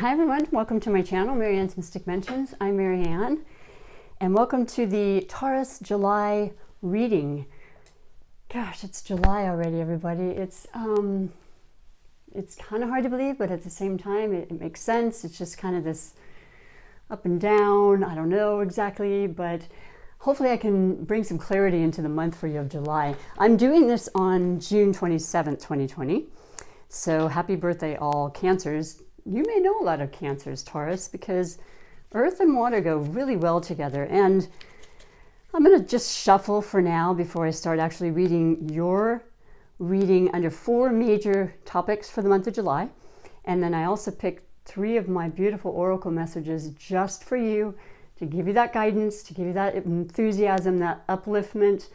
Hi everyone, welcome to my channel, MaryAnne's Mystic Mentions. I'm MaryAnne, and welcome to the Taurus July reading. Gosh, it's July already, everybody. It's kind of hard to believe, but at the same time, it makes sense. It's just kind of this up and down. I don't know exactly, but hopefully I can bring some clarity into the month for you of July. I'm doing this on June 27th, 2020. So happy birthday, all Cancers. You may know a lot of Cancers, Taurus, because earth and water go really well together. And I'm going to just shuffle for now before I start actually reading your reading under 4 major topics for the month of July. And then I also picked 3 of my beautiful oracle messages just for you to give you that guidance, to give you that enthusiasm, that upliftment,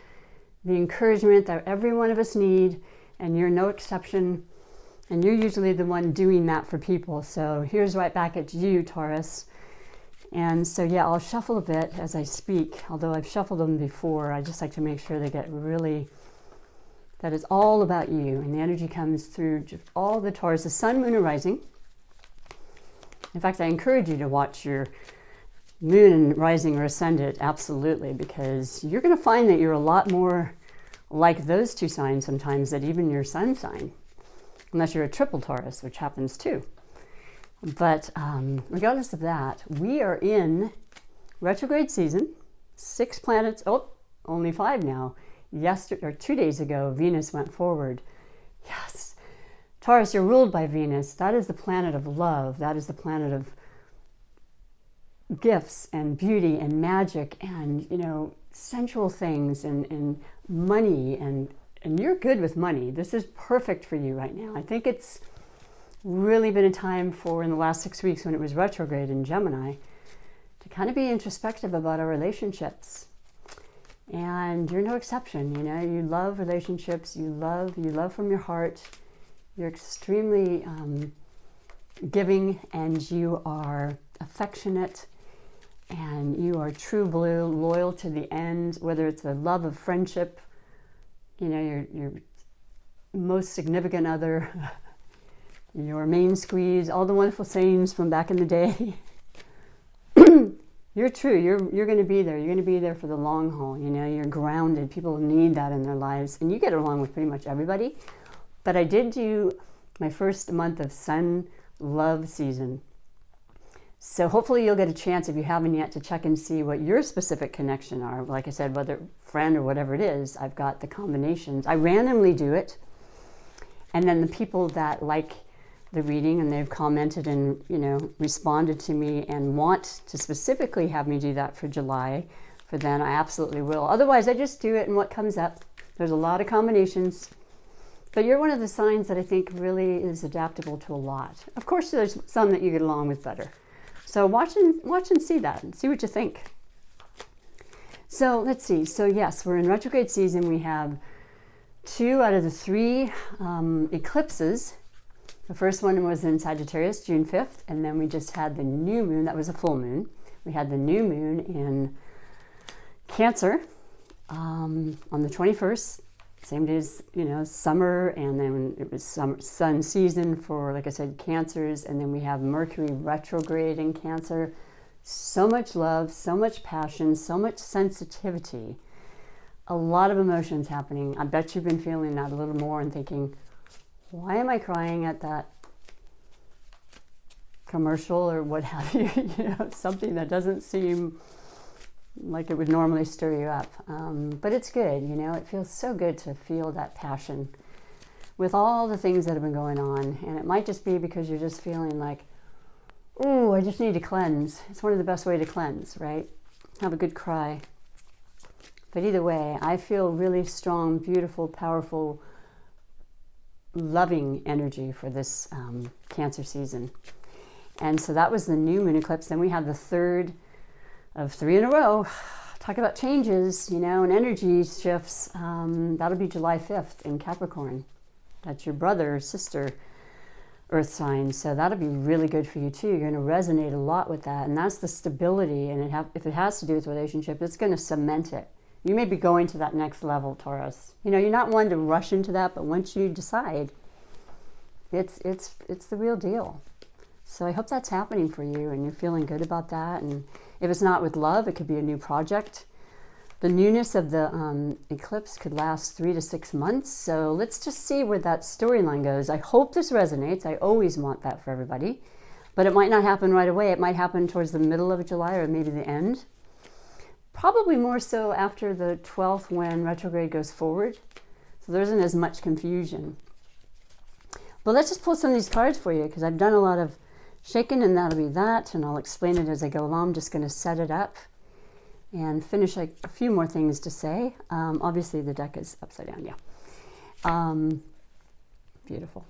the encouragement that every one of us need, and you're no exception. And you're usually the one doing that for people. So here's right back at you, Taurus. And so, yeah, I'll shuffle a bit as I speak. Although I've shuffled them before, I just like to make sure they get really, that it's all about you. And the energy comes through just all the Taurus, the sun, moon, and rising. In fact, I encourage you to watch your moon and rising or ascendant, absolutely, because you're going to find that you're a lot more like those 2 signs sometimes than even your sun sign. Unless you're a triple Taurus, which happens too. But regardless of that, we are in retrograde season. 6 planets, only 5 now. Yesterday, or 2 days ago, Venus went forward. Yes, Taurus, you're ruled by Venus. That is the planet of love. That is the planet of gifts and beauty and magic and, sensual things and money and you're good with money. This is perfect for you right now. I think it's really been a time for, in the last 6 weeks when it was retrograde in Gemini, to kind of be introspective about our relationships. And you're no exception. You love relationships. You love from your heart. You're extremely giving, and you are affectionate, and you are true blue, loyal to the end, whether it's a love of friendship, your most significant other, your main squeeze, all the wonderful sayings from back in the day. You're true. You're going to be there. You're going to be there for the long haul. You're grounded. People need that in their lives. And you get along with pretty much everybody. But I did do my first month of sun love season. So hopefully you'll get a chance, if you haven't yet, to check and see what your specific connection are. Like I said, whether friend or whatever it is, I've got the combinations. I randomly do it. And then the people that like the reading and they've commented and, responded to me and want to specifically have me do that for July, for then I absolutely will. Otherwise, I just do it and what comes up. There's a lot of combinations. But you're one of the signs that I think really is adaptable to a lot. Of course, there's some that you get along with better. So watch and see that and see what you think. So let's see. So yes, we're in retrograde season. We have 2 out of the 3 eclipses. The first one was in Sagittarius, June 5th. And then we just had the new moon. That was a full moon. We had the new moon in Cancer on the 21st. Same day as, summer, and then it was sun season for, like I said, Cancers, and then we have Mercury retrograde in Cancer. So much love, so much passion, so much sensitivity, a lot of emotions happening. I bet you've been feeling that a little more and thinking, why am I crying at that commercial or what have you, something that doesn't seem like it would normally stir you up. But it's good, it feels so good to feel that passion with all the things that have been going on. And it might just be because you're just feeling like, oh, I just need to cleanse. It's one of the best ways to cleanse, right? Have a good cry. But either way, I feel really strong, beautiful, powerful, loving energy for this Cancer season. And so that was the new moon eclipse. Then we have the 3rd of 3 in a row. Talk about changes, and energy shifts. That'll be July 5th in Capricorn. That's your brother or sister earth sign. So that'll be really good for you too. You're going to resonate a lot with that. And that's the stability. And if it has to do with relationship, it's going to cement it. You may be going to that next level, Taurus. You're not one to rush into that, but once you decide, it's the real deal. So I hope that's happening for you and you're feeling good about that. And if it's not with love, it could be a new project. The newness of the eclipse could last 3 to 6 months. So let's just see where that storyline goes. I hope this resonates. I always want that for everybody. But it might not happen right away. It might happen towards the middle of July or maybe the end. Probably more so after the 12th when retrograde goes forward. So there isn't as much confusion. But let's just pull some of these cards for you because I've done a lot of shaking and that'll be that. And I'll explain it as I go along. I'm just going to set it up and finish like a few more things to say. Obviously the deck is upside down, yeah. Beautiful.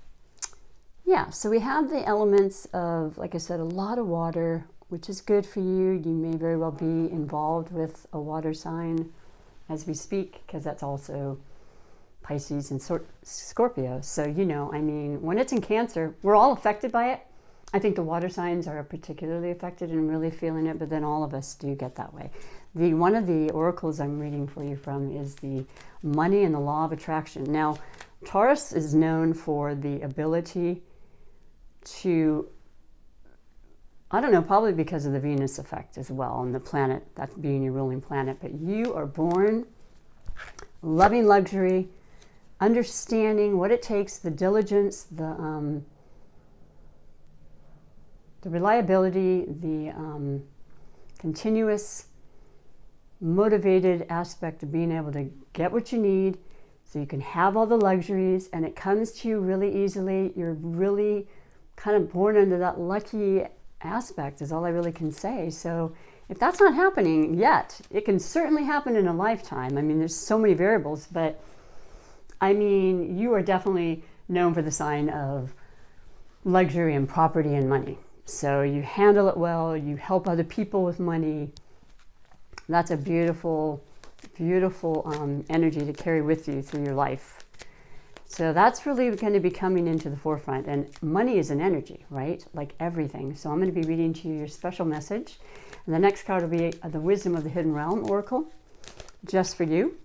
Yeah, so we have the elements of, like I said, a lot of water, which is good for you. You may very well be involved with a water sign as we speak, because that's also Pisces and Scorpio. So, you know, I mean, when it's in Cancer, we're all affected by it. I think the water signs are particularly affected and really feeling it, but then all of us do get that way. One of the oracles I'm reading for you from is the money and the law of attraction. Now, Taurus is known for the ability to, I don't know, probably because of the Venus effect as well, and the planet, that being your ruling planet, but you are born loving luxury, understanding what it takes, the diligence, the reliability, the continuous motivated aspect of being able to get what you need so you can have all the luxuries and it comes to you really easily. You're really kind of born into that lucky aspect is all I really can say. So if that's not happening yet, it can certainly happen in a lifetime. I mean, there's so many variables, but I mean, you are definitely known for the sign of luxury and property and money. So you handle it well, you help other people with money. That's a beautiful, beautiful energy to carry with you through your life. So that's really going to be coming into the forefront. And money is an energy, right? Like everything. So I'm going to be reading to you your special message. And the next card will be the Wisdom of the Hidden Realm Oracle, just for you.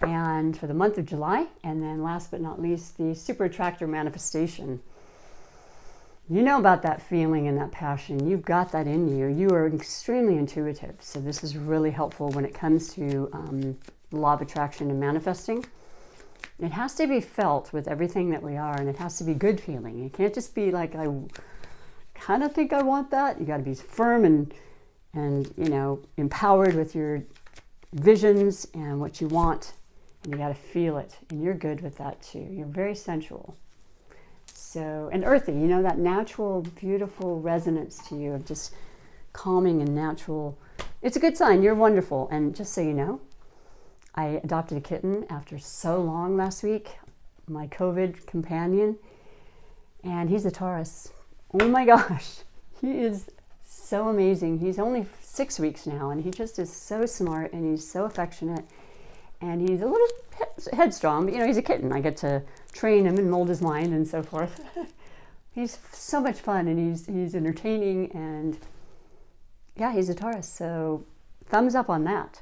And for the month of July. And then last but not least, the Super Attractor Manifestation. You know about that feeling and that passion. You've got that in you. You are extremely intuitive. So this is really helpful when it comes to the law of attraction and manifesting. It has to be felt with everything that we are, and it has to be good feeling. It can't just be like, I kind of think I want that. You got to be firm and you know, empowered with your visions and what you want. And you got to feel it. And you're good with that too. You're very sensual. So, and earthy, you know, that natural, beautiful resonance to you of just calming and natural. It's a good sign. You're wonderful. And just so you know, I adopted a kitten after so long last week, my COVID companion, and he's a Taurus. Oh my gosh, he is so amazing. He's only 6 weeks now, and he just is so smart, and he's so affectionate, and he's a little headstrong, but you know, he's a kitten. I get to train him and mold his mind and so forth. He's so much fun, and he's entertaining, and yeah, he's a Taurus, so thumbs up on that.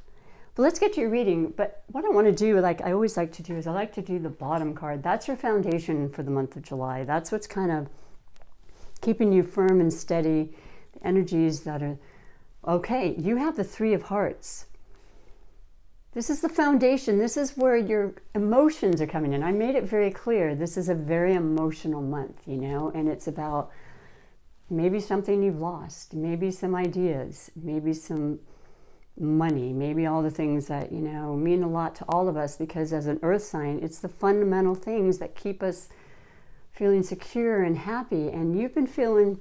But let's get to your reading. But what I want to do, like I always like to do, is I like to do the bottom card. That's your foundation for the month of July. That's what's kind of keeping you firm and steady. The energies that are, okay, you have the Three of Hearts. This is the foundation. This is where your emotions are coming in. I made it very clear. This is a very emotional month, you know, and it's about maybe something you've lost, maybe some ideas, maybe some money, maybe all the things that, you know, mean a lot to all of us, because as an earth sign, it's the fundamental things that keep us feeling secure and happy. And you've been feeling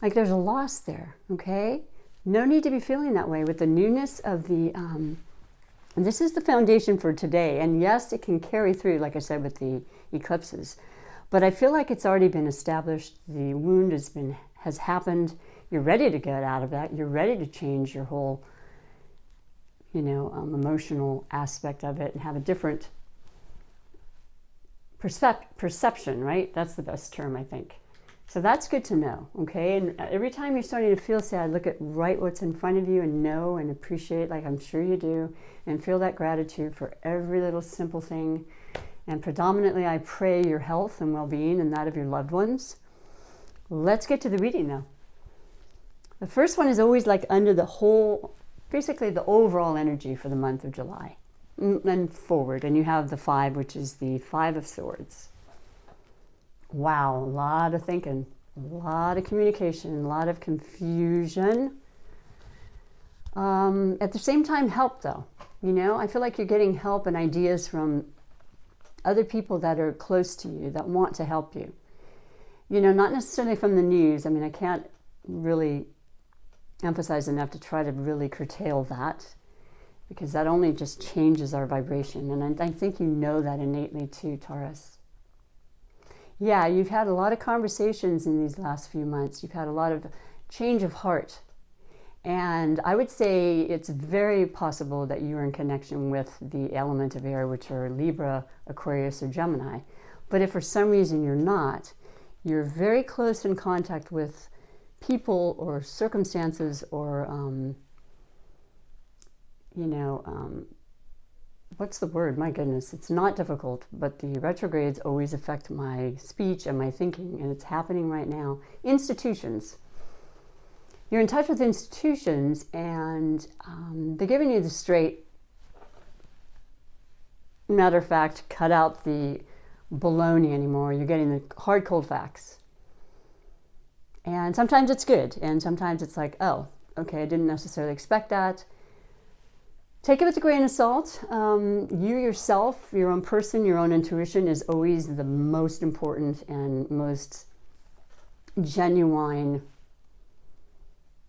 like there's a loss there, okay? No need to be feeling that way with the newness of the, this is the foundation for today. And yes, it can carry through, like I said, with the eclipses. But I feel like it's already been established. The wound has happened. You're ready to get out of that. You're ready to change your whole, you know, emotional aspect of it and have a different perception, right? That's the best term, I think. So that's good to know, okay? And every time you're starting to feel sad, look at right what's in front of you and know and appreciate, like I'm sure you do, and feel that gratitude for every little simple thing. And predominantly, I pray your health and well-being and that of your loved ones. Let's get to the reading though. The first one is always like under the whole, basically the overall energy for the month of July and forward. And you have the 5, which is the 5 of Swords. Wow, a lot of thinking, a lot of communication, a lot of confusion. At the same time, help though. You know, I feel like you're getting help and ideas from other people that are close to you, that want to help you. You know, not necessarily from the news. I mean, I can't really emphasize enough to try to really curtail that, because that only just changes our vibration. And I think you know that innately too, Taurus. Yeah, you've had a lot of conversations in these last few months. You've had a lot of change of heart. And I would say it's very possible that you're in connection with the element of air, which are Libra, Aquarius, or Gemini. But if for some reason you're not, you're very close in contact with people or circumstances or, what's the word? My goodness, it's not difficult, but the retrogrades always affect my speech and my thinking, and it's happening right now. Institutions. You're in touch with institutions, and they're giving you the straight, matter of fact, cut out the baloney anymore. You're getting the hard, cold facts. And sometimes it's good, and sometimes it's like, oh, okay, I didn't necessarily expect that. Take it with a grain of salt. You yourself, your own person, your own intuition is always the most important and most genuine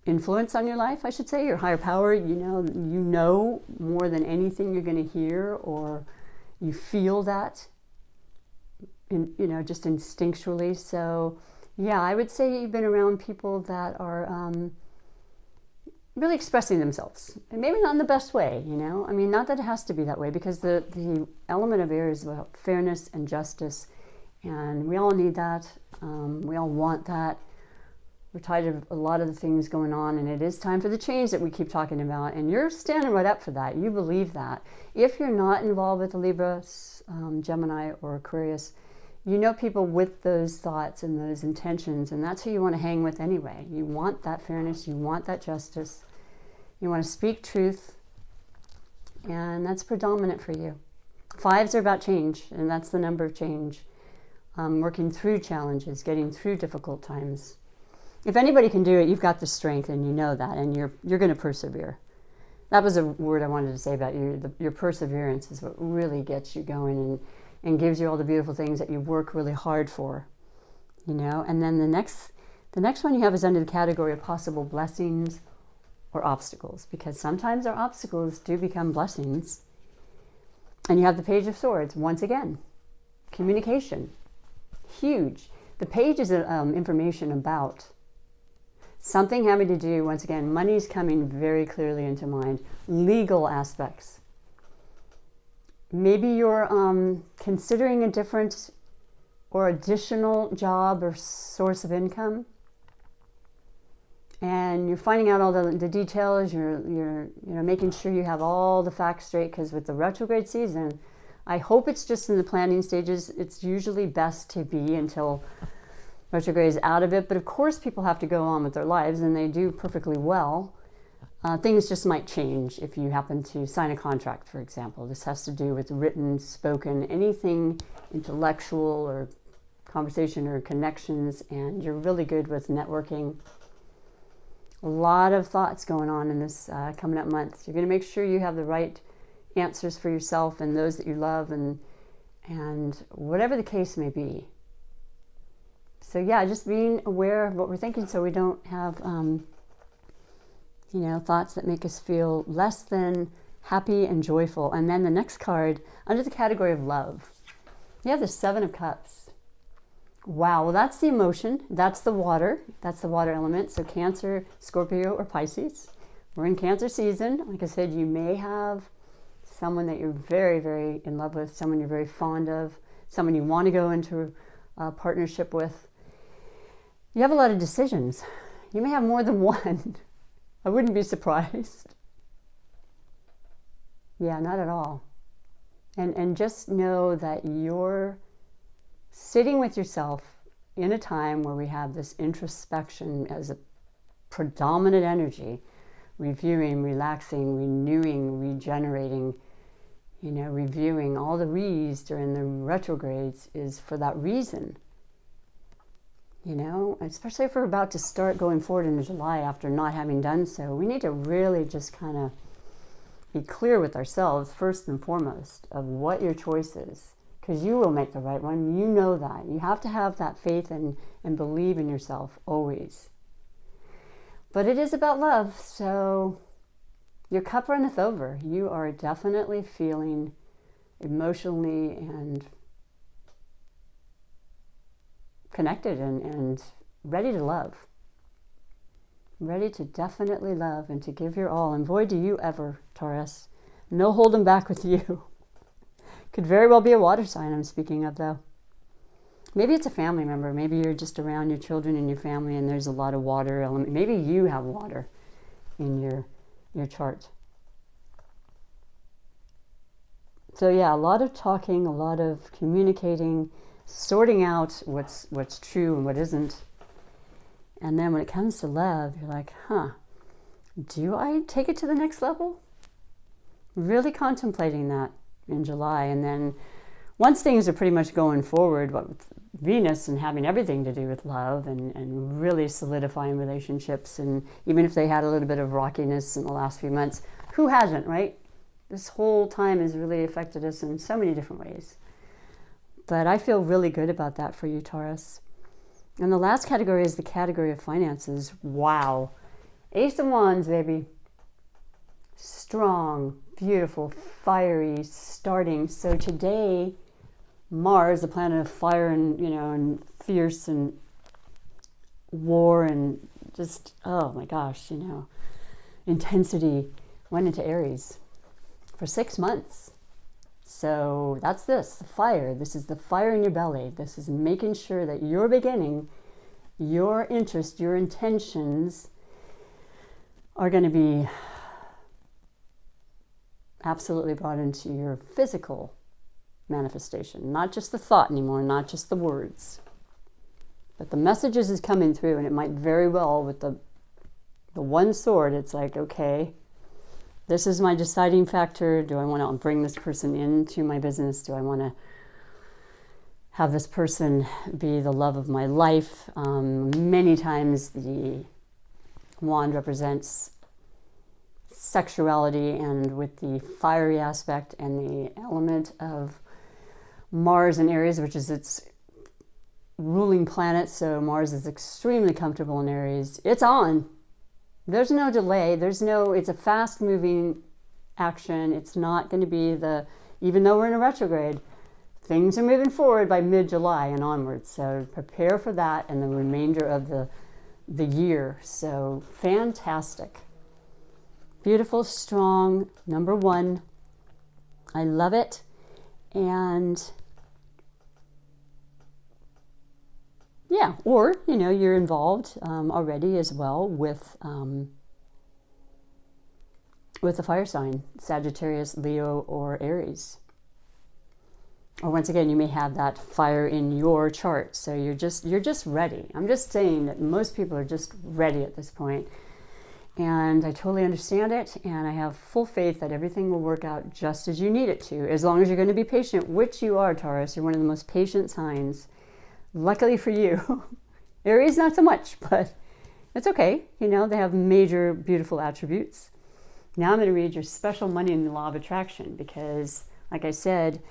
influence on your life, I should say. Your higher power, you know more than anything you're going to hear, or you feel that, just instinctually. So, yeah, I would say you've been around people that are really expressing themselves, and maybe not in the best way, I mean, not that it has to be that way, because the element of air is about fairness and justice, and we all need that. We all want that. We're tired of a lot of the things going on, and it is time for the change that we keep talking about, and you're standing right up for that. You believe that. If you're not involved with the Libra, Gemini, or Aquarius, you know people with those thoughts and those intentions, and that's who you want to hang with anyway. You want that fairness, you want that justice, you want to speak truth, and that's predominant for you. 5s are about change, and that's the number of change. Working through challenges, getting through difficult times. If anybody can do it, you've got the strength, and you know that, and you're going to persevere. That was a word I wanted to say about you. Your perseverance is what really gets you going and gives you all the beautiful things that you work really hard for, And then the next one you have is under the category of possible blessings or obstacles, because sometimes our obstacles do become blessings. And you have the Page of Swords once again. Communication, huge. The page is information about something having to do, once again, money's coming very clearly into mind. Legal aspects. Maybe you're considering a different or additional job or source of income, and you're finding out all the details. You're making sure you have all the facts straight, because with the retrograde season, I hope it's just in the planning stages. It's usually best to be until retrograde is out of it, but of course people have to go on with their lives, and they do perfectly well. Things just might change if you happen to sign a contract, for example. This has to do with written, spoken, anything intellectual or conversation or connections, and you're really good with networking. A lot of thoughts going on in this coming up month. You're going to make sure you have the right answers for yourself and those that you love, and whatever the case may be. So yeah, just being aware of what we're thinking, so we don't have thoughts that make us feel less than happy and joyful. And then the next card, under the category of love, you have the 7 of Cups. Wow, well, that's the emotion. That's the water. That's the water element. So Cancer, Scorpio, or Pisces. We're in Cancer season. Like I said, you may have someone that you're very, very in love with, someone you're very fond of, someone you want to go into a partnership with. You have a lot of decisions. You may have more than one. I wouldn't be surprised. Yeah, not at all. And just know that you're sitting with yourself in a time where we have this introspection as a predominant energy, reviewing, relaxing, renewing, regenerating, reviewing all the re's during the retrogrades is for that reason. Especially if we're about to start going forward in July after not having done so, we need to really just kind of be clear with ourselves first and foremost of what your choice is, because you will make the right one. You know that. You have to have that faith and believe in yourself always. But it is about love, so your cup runneth over. You are definitely feeling emotionally and connected and ready to love. Ready to definitely love and to give your all. And boy, do you ever, Taurus. No holding back with you. Could very well be a water sign I'm speaking of, though. Maybe it's a family member. Maybe you're just around your children and your family and there's a lot of water element. Maybe you have water in your chart. So yeah, a lot of talking, a lot of communicating, sorting out what's true and what isn't. And then when it comes to love, you're like, do I take it to the next level? Really contemplating that in July. And then once things are pretty much going forward, with Venus and having everything to do with love and really solidifying relationships, and even if they had a little bit of rockiness in the last few months, who hasn't, right? This whole time has really affected us in so many different ways. But I feel really good about that for you, Taurus. And the last category is the category of finances. Wow. Ace of Wands, baby. Strong, beautiful, fiery, starting. So today, Mars, the planet of fire and fierce and war and just, oh my gosh, intensity, went into Aries for 6 months. So that's the fire. This is the fire in your belly. This is making sure that your beginning, your interest, your intentions are going to be absolutely brought into your physical manifestation. Not just the thought anymore, not just the words. But the messages is coming through, and it might very well, with the one sword, it's like, okay, this is my deciding factor. Do I want to bring this person into my business? Do I want to have this person be the love of my life? Many times the wand represents sexuality, and with the fiery aspect and the element of Mars in Aries, which is its ruling planet. So Mars is extremely comfortable in Aries. It's on. There's no delay. It's a fast moving action. It's not going to be even though we're in a retrograde, things are moving forward by mid-July and onwards. So prepare for that and the remainder of the year. So fantastic. Beautiful, strong, number one. I love it. And yeah, or, you're involved already as well with the fire sign, Sagittarius, Leo, or Aries. Or once again, you may have that fire in your chart. So you're just ready. I'm just saying that most people are just ready at this point. And I totally understand it. And I have full faith that everything will work out just as you need it to, as long as you're going to be patient, which you are, Taurus. You're one of the most patient signs. Luckily for you. Aries, not so much, but it's okay. They have major, beautiful attributes. Now I'm going to read your special money in the law of attraction, because, like I said,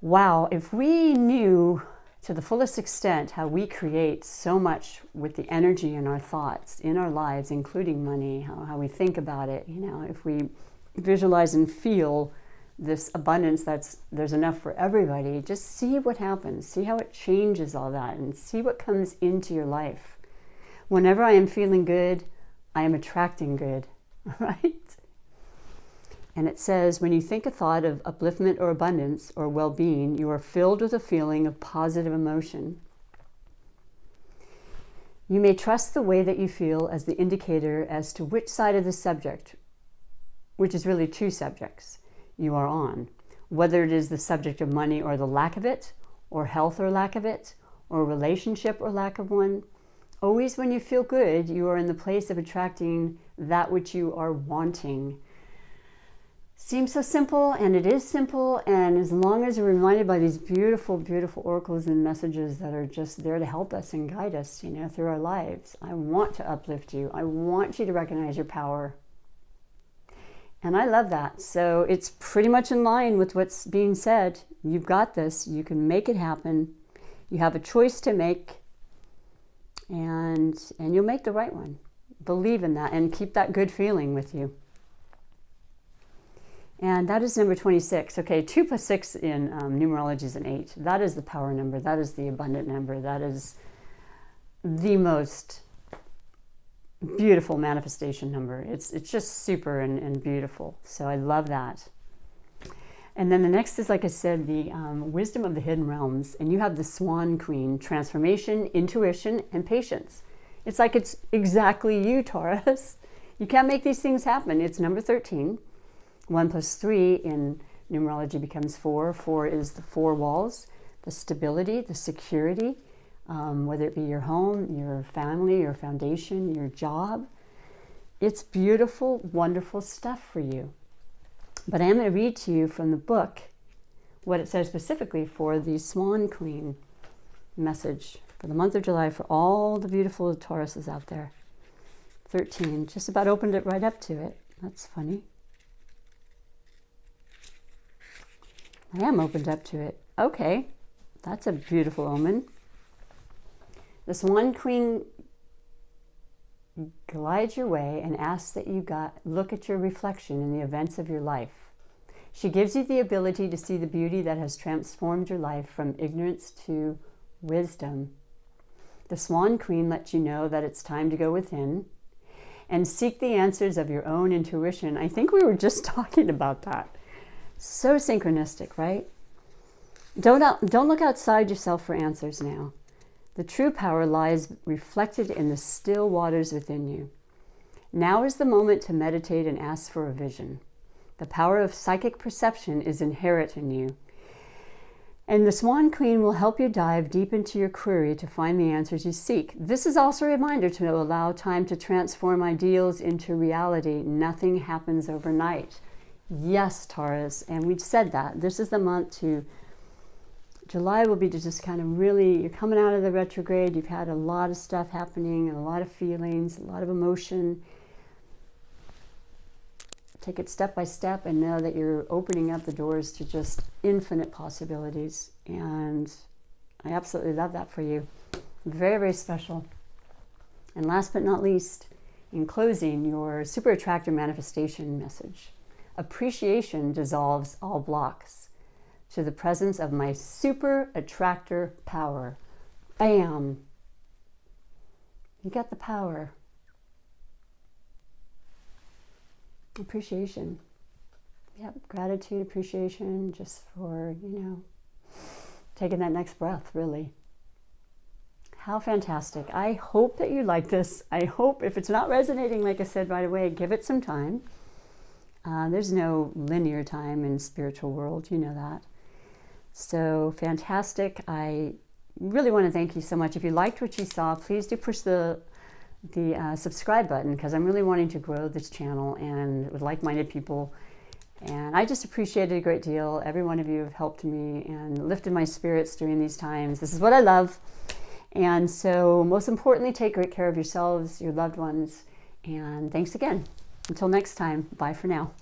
wow, if we knew to the fullest extent how we create so much with the energy in our thoughts, in our lives, including money, how we think about it, if we visualize and feel this abundance there's enough for everybody, just see what happens, see how it changes all that, and see what comes into your life. Whenever I am feeling good, I am attracting good, right? And it says, when you think a thought of upliftment or abundance or well-being, you are filled with a feeling of positive emotion. You may trust the way that you feel as the indicator as to which side of the subject, which is really two subjects, you are on, whether it is the subject of money or the lack of it, or health or lack of it, or a relationship or lack of one. Always when you feel good, you are in the place of attracting that which you are wanting. Seems so simple, and it is simple, and as long as we're reminded by these beautiful, beautiful oracles and messages that are just there to help us and guide us, through our lives. I want to uplift you. I want you to recognize your power. And I love that. So it's pretty much in line with what's being said. You've got this. You can make it happen. You have a choice to make, and you'll make the right one. Believe in that and keep that good feeling with you. And that is number 26. Okay, 2 plus 6 in numerology is an 8. That is the power number. That is the abundant number. That is the most beautiful manifestation number. It's just super and beautiful. So I love that. And then the next is, like I said, the wisdom of the hidden realms. And you have the Swan Queen, transformation, intuition, and patience. It's like it's exactly you, Taurus. You can't make these things happen. It's number 13. 1 plus 3 in numerology becomes 4. 4 is the 4 walls, the stability, the security, whether it be your home, your family, your foundation, your job. It's beautiful, wonderful stuff for you. But I am going to read to you from the book what it says specifically for the Swan Queen message for the month of July for all the beautiful Tauruses out there. 13, just about opened it right up to it. That's funny. I am opened up to it. Okay, that's a beautiful omen. The Swan Queen glides your way and asks that you look at your reflection in the events of your life. She gives you the ability to see the beauty that has transformed your life from ignorance to wisdom. The Swan Queen lets you know that it's time to go within and seek the answers of your own intuition. I think we were just talking about that. So synchronistic, right? Don't look outside yourself for answers now. The true power lies reflected in the still waters within you. Now is the moment to meditate and ask for a vision. The power of psychic perception is inherent in you. And the Swan Queen will help you dive deep into your query to find the answers you seek. This is also a reminder to allow time to transform ideals into reality. Nothing happens overnight. Yes, Taurus, and we've said that. This is the month to, July will be to just kind of really, you're coming out of the retrograde, you've had a lot of stuff happening, and a lot of feelings, a lot of emotion. Take it step by step and know that you're opening up the doors to just infinite possibilities. And I absolutely love that for you. Very, very special. And last but not least, in closing, your super attractor manifestation message. Appreciation dissolves all blocks to the presence of my super attractor power. Bam! You got the power. Appreciation. Yep, gratitude, appreciation, just for, taking that next breath, really. How fantastic. I hope that you like this. I hope if it's not resonating, like I said right away, give it some time. There's no linear time in spiritual world, you know that. So fantastic. I really want to thank you so much. If you liked what you saw, please do push the subscribe button, because I'm really wanting to grow this channel and with like-minded people. And I just appreciate it a great deal. Every one of you have helped me and lifted my spirits during these times. This is what I love. And so most importantly, take great care of yourselves, your loved ones. And thanks again. Until next time, bye for now.